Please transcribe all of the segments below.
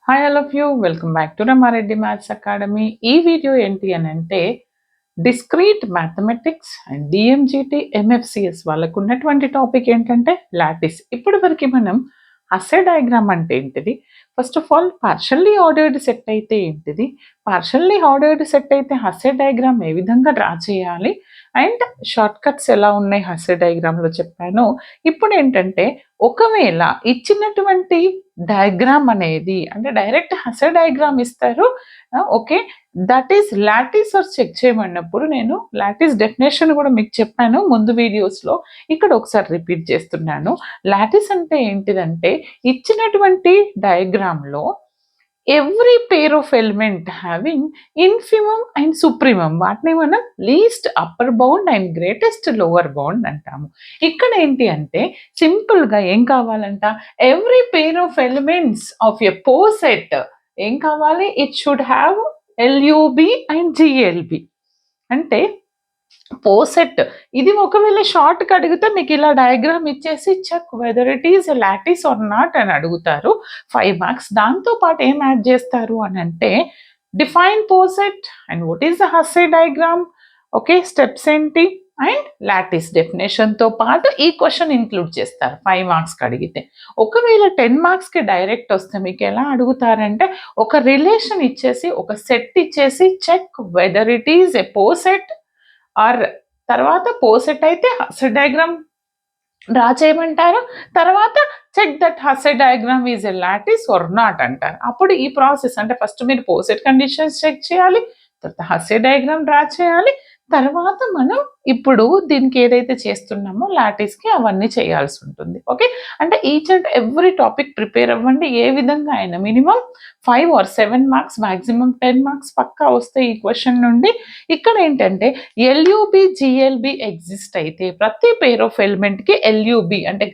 Hi all of you welcome back to Rama Reddy maths academy. ఈ video ఏంటి అని అంటే డిస్క్రీట్ మ్యాథమెటిక్స్ అండ్ డిఎంజిటి ఎంఎఫ్సిఎస్ వాళ్ళకు ఉన్నటువంటి టాపిక్ ఏంటంటే లాటిస్. ఇప్పటి వరకు మనం హస్సే డయాగ్రామ్ అంటే ఏంటిది, first of all partially ordered set అయితే ఏంటిది, పార్షల్లీ ఆర్డర్డ్ సెట్ అయితే హస్సే డయాగ్రామ్ ఏ విధంగా డ్రా చేయాలి అండ్ షార్ట్ కట్స్ ఎలా ఉన్నాయి హస్సే డయాగ్రామ్లో చెప్పాను. ఇప్పుడు ఏంటంటే ఒకవేళ ఇచ్చినటువంటి డయాగ్రామ్ అనేది అంటే డైరెక్ట్ హస్సే డయాగ్రామ్ ఇస్తారు, okay, that is lattice or check చేయమన్నప్పుడు నేను లాటిస్ డెఫినేషన్ కూడా మీకు చెప్పాను ముందు వీడియోస్లో, ఇక్కడ ఒకసారి రిపీట్ చేస్తున్నాను. లాటిస్ అంటే ఏంటిదంటే ఇచ్చినటువంటి డయాగ్రామ్లో every pair of element having infimum and supremum, వాటిని మనం least upper bound and greatest lower bound అంటాము. ఇక్కడ ఏంటి అంటే సింపుల్గా ఏం కావాలంట, every pair of elements of a poset ఏం కావాలి, it should have LUB and GLB. అంటే పోసెట్ ఇది ఒకవేళ షార్ట్కి అడిగితే మీకు ఇలా డయాగ్రామ్ ఇచ్చేసి check whether it is lattice or not అని అడుగుతారు, 5 మార్క్స్. దాంతో పాటు ఏం యాడ్ చేస్తారు అని అంటే define poset and what is the Hasse diagram, okay, steps ఏంటి అండ్ లాటిస్ డెఫినేషన్తో పాటు ఈ క్వశ్చన్ ఇంక్లూడ్ చేస్తారు 5 మార్క్స్కి అడిగితే. ఒకవేళ 10 మార్క్స్కి డైరెక్ట్ వస్తే మీకు ఎలా అడుగుతారంటే ఒక రిలేషన్ ఇచ్చేసి ఒక సెట్ ఇచ్చేసి check whether it is a poset or తర్వాత పోసెట్ అయితే హస్సే డయాగ్రామ్ డ్రా చేయమంటారు, తర్వాత check that Hasse diagram is a lattice or not అంటారు. అప్పుడు ఈ ప్రాసెస్ అంటే ఫస్ట్ మీరు పోసెట్ కండిషన్స్ చెక్ చేయాలి, తర్వాత హస్సే డయాగ్రామ్ డ్రా చేయాలి, తర్వాత మనం ఇప్పుడు దీనికి ఏదైతే చేస్తున్నామో లాటిస్కి అవన్నీ చేయాల్సి ఉంటుంది. ఓకే, అంటే each and every topic prepare అవ్వండి. ఏ విధంగా అయినా minimum 5 or 7 marks, maximum 10 marks పక్కా వస్తాయి ఈ క్వశ్చన్ నుండి. ఇక్కడ ఏంటంటే ఎల్యూబి జిఎల్బి ఎగ్జిస్ట్ అయితే ప్రతి పేర్ ఆఫ్ ఎలిమెంట్కి ఎల్యూబి అంటే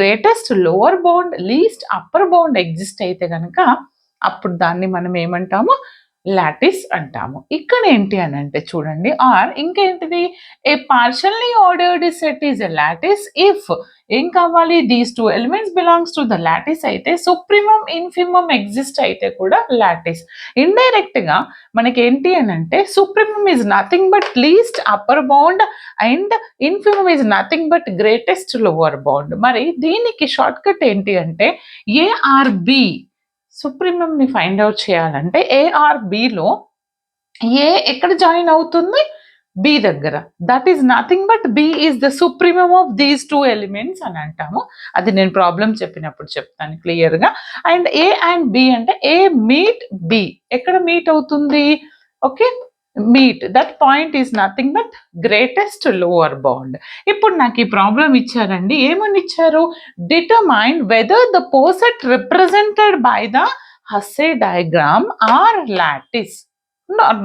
greatest lower bound least upper bound exist అయితే కనుక అప్పుడు దాన్ని మనం ఏమంటాము, లాటిస్ అంటాము. ఇక్కడ ఏంటి అని అంటే చూడండి, ఆర్ ఇంకేంటిది, a partially ordered set is a lattice if ఏం కావాలి, these 2 elements belongs to the lattice అయితే సుప్రీమమ్ ఇన్ఫిమమ్ ఎగ్జిస్ట్ అయితే కూడా లాటిస్. ఇండైరెక్ట్ గా మనకి ఏంటి అని అంటే supremum is nothing but least upper bound and infimum is nothing but greatest lower bound. మరి దీనికి షార్ట్ కట్ ఏంటి అంటే ఏఆర్బి, సుప్రీమమ్ని ఫైండ్ అవుట్ చేయాలంటే ఏఆర్బిలో ఏ ఎక్కడ జాయిన్ అవుతుంది, బి దగ్గర, that is nothing but B is the supremum of these 2 elements అని అంటాము. అది నేను ప్రాబ్లం చెప్పినప్పుడు చెప్తాను క్లియర్గా. అండ్ ఏ అండ్ బి అంటే ఏ మీట్ బి, ఎక్కడ మీట్ అవుతుంది, okay, meet that point is nothing but greatest lower bound. ఇప్పుడు నాకు ఈ ప్రాబ్లం ఇచ్చారండి, ఏమని ఇచ్చారు, determine whether the poset represented by the Hasse diagram or lattice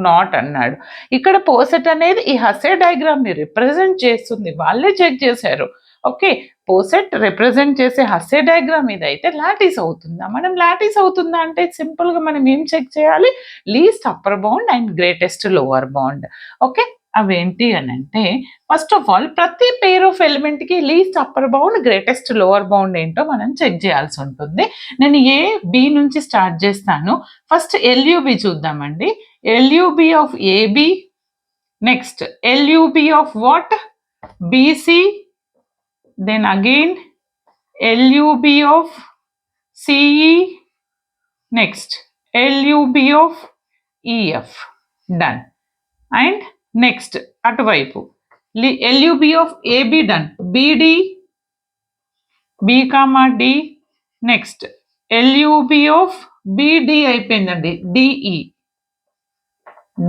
not అన్నాడు. ఇక్కడ పోసెట్ అనేది ఈ హస్సే డయాగ్రామ్ ని రిప్రజెంట్ చేస్తుంది, వాళ్ళే చెక్ చేశారు. ఓకే, పోసెట్ రిప్రజెంట్ చేసే హస్సే డయాగ్రామ్ ఇదైతే లాటిస్ అవుతుందా, మనం లాటిస్ అవుతుందా అంటే సింపుల్ గా మనం ఏం చెక్ చేయాలి, least upper bound and greatest lower bound. Okay, అవేంటి అని అంటే ఫస్ట్ ఆఫ్ ఆల్ ప్రతి పేర్ ఆఫ్ ఎలిమెంట్ కి least upper bound greatest lower bound ఏంటో మనం చెక్ చేయాల్సి ఉంటుంది. నేను ఏ బి నుంచి స్టార్ట్ చేస్తాను. ఫస్ట్ ఎల్యూబి చూద్దామండి. LUB of AB, next LUB of what, BC, then again LUB of CE, next LUB of EF, done. And next అటువైపు LUB of AB done, BD, B comma D, next LUB of BD అయిపోయిందండి, DE,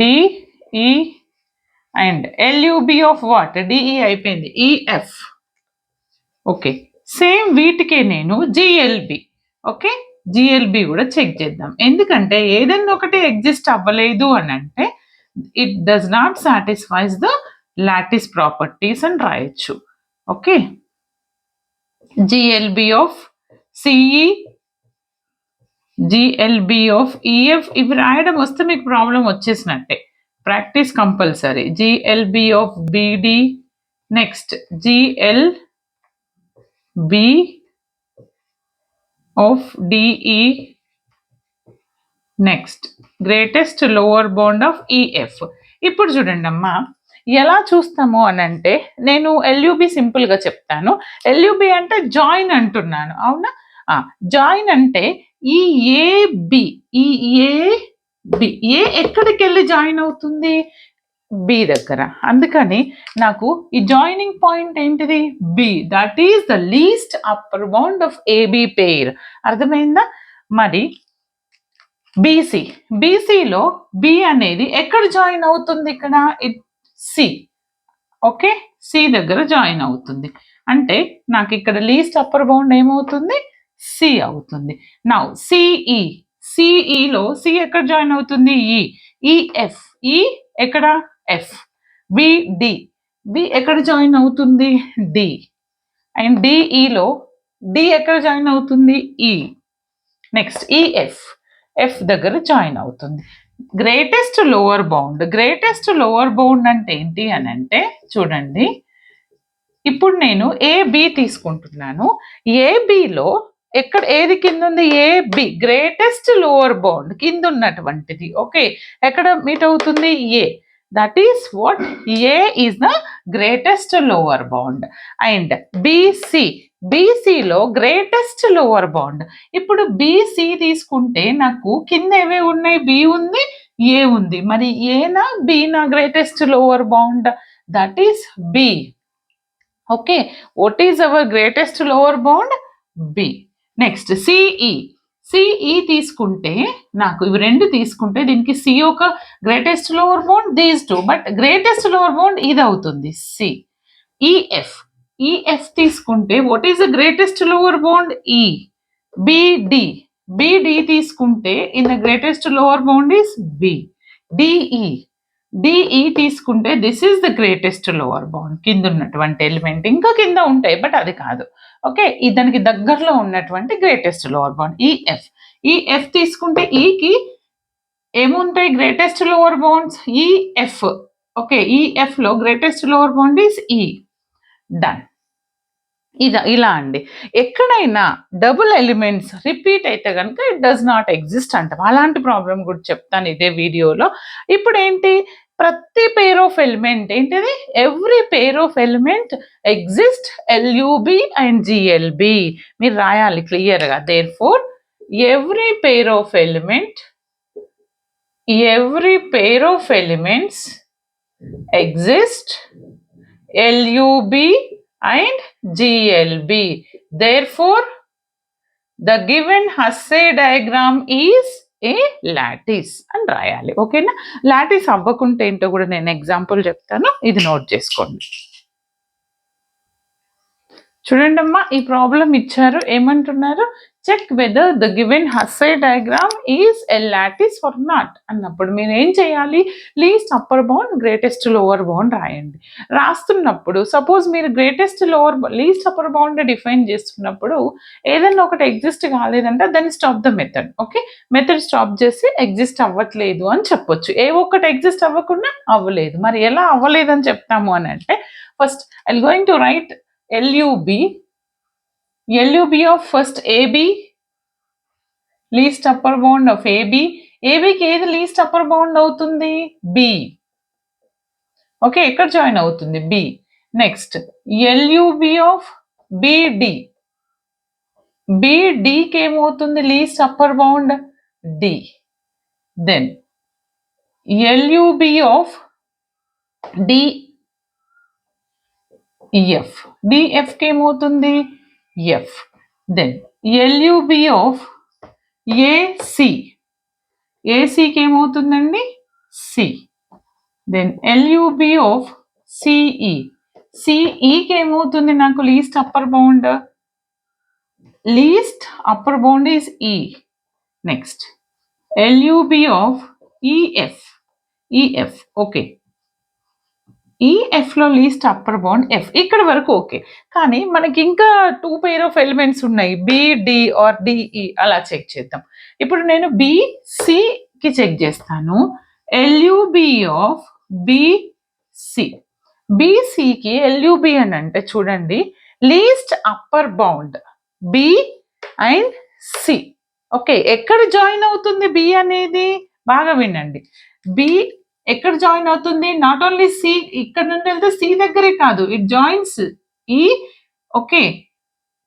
DE and LUB of what, DE అయిపోయింది, EF. Okay, same వీటికే నేను GLB, okay, GLB కూడా check చేద్దాం. ఎందుకంటే ఏదైనా ఒకటి ఎగ్జిస్ట్ అవ్వలేదు అని అంటే it does not satisfies the lattice properties అని రాయొచ్చు. Okay, GLB of CE, GLB of EF, ఇవి రాయడం వస్తే మీకు ప్రాబ్లం వచ్చేసినట్టే, practice compulsory. GLB of BD, next GL B of DE, next greatest lower bound of EF. ఇప్పుడు చూడండి అమ్మా, ఎలా చూస్తాము అని అంటే, నేను ఎల్యూబి సింపుల్గా చెప్తాను. ఎల్యూబి అంటే జాయిన్ అంటున్నాను, అవునా? జాయిన్ అంటే ఈ ఏబి, ఈ ఏబి, ఏ ఎక్కడికి వెళ్ళి జాయిన్ అవుతుంది? బి దగ్గర. అందుకని నాకు ఈ జాయినింగ్ పాయింట్ ఏంటిది? B. That is the least upper bound of A B pair. అర్థమైందా? మరి బీసీ, బీసీలో బి అనేది ఎక్కడ జాయిన్ అవుతుంది? ఇక్కడ సి. ఓకే, సి దగ్గర జాయిన్ అవుతుంది. అంటే నాకు ఇక్కడ లీస్ట్ అప్పర్ బౌండ్ ఏమవుతుంది? సి అవుతుంది. నౌ సిఈ, సిఈలో సి ఎక్కడ జాయిన్ అవుతుంది? ఈ. ఈఎఫ్, ఈ ఎక్కడ? ఎఫ్. బిడి, బి ఎక్కడ జాయిన్ అవుతుంది? డి. అండ్ డిఈలో డి ఎక్కడ జాయిన్ అవుతుంది? ఈ. నెక్స్ట్ ఈఎఫ్, ఎఫ్ దగ్గర జాయిన్ అవుతుంది. Greatest lower bound, greatest lower bound అంటే ఏంటి అని అంటే, చూడండి, ఇప్పుడు నేను ఏబి తీసుకుంటున్నాను. ఏబిలో ఎక్కడ ఏది కింద ఉంది? ఏబి గ్రేటెస్ట్ లోవర్ బౌండ్ కింద ఉన్నటువంటిది. ఓకే, ఎక్కడ మీట్ అవుతుంది? A. That is what? A is the greatest lower bound. And BC, బీసీలో గ్రేటెస్ట్ లోవర్ బౌండ్. ఇప్పుడు బీసీ తీసుకుంటే నాకు కింద ఏవే ఉన్నాయి? బి ఉంది, ఏ ఉంది. మరి ఏనా బీనా greatest lower bound? That is B. Okay, what is our greatest lower bound? B. Next CE, CE తీసుకుంటే నాకు ఇవి రెండు తీసుకుంటే దీనికి సి ఒక greatest lower bound, these two, but greatest lower bound ఇది అవుతుంది, సి. ఈఎఫ్, ఈఎఫ్ తీసుకుంటే what is the greatest lower bound? E. BD, BD తీసుకుంటే in the greatest lower bound is B. DE, DE తీసుకుంటే this is the greatest lower bound కింద ఉన్నటువంటి element. ఇంకా కింద ఉంటాయి బట్ అది కాదు. ఓకే, దానికి దగ్గరలో ఉన్నటువంటి greatest lower bound. EF, EF తీసుకుంటే ఈకి ఏముంటాయి? Greatest lower bounds, EF. Okay, EF లో గ్రేటెస్ట్ లోవర్ బౌండ్ ఈస్ ఈ. డన్. ఇలా అండి. ఎక్కడైనా డబుల్ ఎలిమెంట్స్ రిపీట్ అయితే కనుక ఇట్ డస్ నాట్ ఎగ్జిస్ట్ అంటాం. అలాంటి ప్రాబ్లం కూడా చెప్తాను ఇదే వీడియోలో. ఇప్పుడు ఏంటి? ప్రతి పేర్ ఆఫ్ ఎలిమెంట్ ఏంటిది? Every pair of element exist LUB and GLB. మీరు రాయాలి క్లియర్గా. Therefore every pair of element, every pair of elements exist LUB and GLB. Therefore, the given Hasse diagram is a lattice అని రాయాలి. ఓకేనా? Lattice అవ్వకుంటే ఏంటో కూడా నేను example చెప్తాను, ఇది నోట్ చేసుకోండి. చూడండి అమ్మా, ఈ ప్రాబ్లం ఇచ్చారు, ఏమంటున్నారు? Check whether the given Hasse diagram is a lattice or not అన్నప్పుడు మీరు ఏం చేయాలి? Least upper bound, greatest lower bound రాయండి. రాస్తున్నప్పుడు సపోజ్ మీరు greatest lower, least upper bound define చేస్తున్నప్పుడు ఏదైనా ఒకటి ఎగ్జిస్ట్ కాలేదంటే దాన్ని stop the method. Okay, method stop చేసి ఎగ్జిస్ట్ అవ్వట్లేదు అని చెప్పొచ్చు. ఏ ఒక్కటి ఎగ్జిస్ట్ అవ్వకుండా అవ్వలేదు. మరి ఎలా అవ్వలేదని చెప్తాము అని అంటే, first I going to right LUB, LUB of first AB, least upper bound of AB. ABకి ఏది లీస్ట్ అప్పర్ బౌండ్ అవుతుంది? B. ఓకే, ఎక్కడ జాయిన్ అవుతుంది? B. Next LUB of BD, BDకి ఏమవుతుంది? Least upper bound D. Then LUB of DF, DFకి ఏమవుతుంది? F. Then LUB of AC, ACకి ఏమవుతుందండి? C. Then LUB of CE, CEకి ఏమవుతుంది నాకు? Least upper bound, least upper bound is E. Next LUB of EF, EF. Okay, EF లో least upper bound F. ఇక్కడ వరకు ఓకే. కానీ మనకి ఇంకా 2 పేర్ ఆఫ్ ఎలిమెంట్స్ ఉన్నాయి, BD ఆర్ DE. అలా చెక్ చేద్దాం. ఇప్పుడు నేను BCకి చెక్ చేస్తాను. LUB ఆఫ్ BC, BCకి LUB అని అంటే చూడండి, least upper bound B and C. Okay. ఎక్కడ జాయిన్ అవుతుంది బి అనేది? బాగా వినండి. బి ఎక్కడ జాయిన్ అవుతుంది? నాట్ ఓన్లీ సి ఇక్కడ నుండి వెళ్తే సి దగ్గరే కాదు. ఇట్ జాయిన్స్ ఈ ఓకే.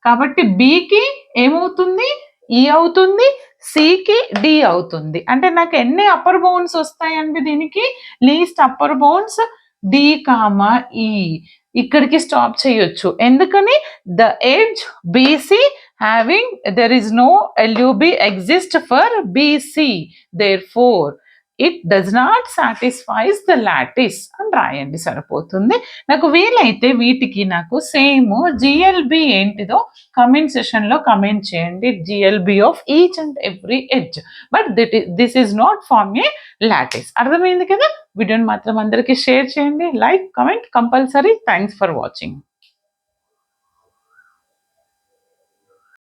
కాబట్టి బికి ఏమవుతుంది? ఈ అవుతుంది. సికి డి అవుతుంది. అంటే నాకు ఎన్ని అప్పర్ బౌండ్స్ వస్తాయండి దీనికి? లీస్ట్ అప్పర్ బౌండ్స్ డి, ఈ. ఇక్కడికి స్టాప్ చేయొచ్చు. ఎందుకని? The edge BC having there is no LUB exist for BC. Therefore it does not satisfies the lattice అని రాయండి సరిపోతుంది. నాకు వీలైతే వీటికి నాకు సేమ్ జిఎల్బి ఏంటిదో కమెంట్ సెషన్లో కమెంట్ చేయండి. GLB of each and every edge. But this is not form a lattice. అర్థమైంది కదా? వీడియోని మాత్రం అందరికీ షేర్ చేయండి. Like, comment compulsory. Thanks for watching.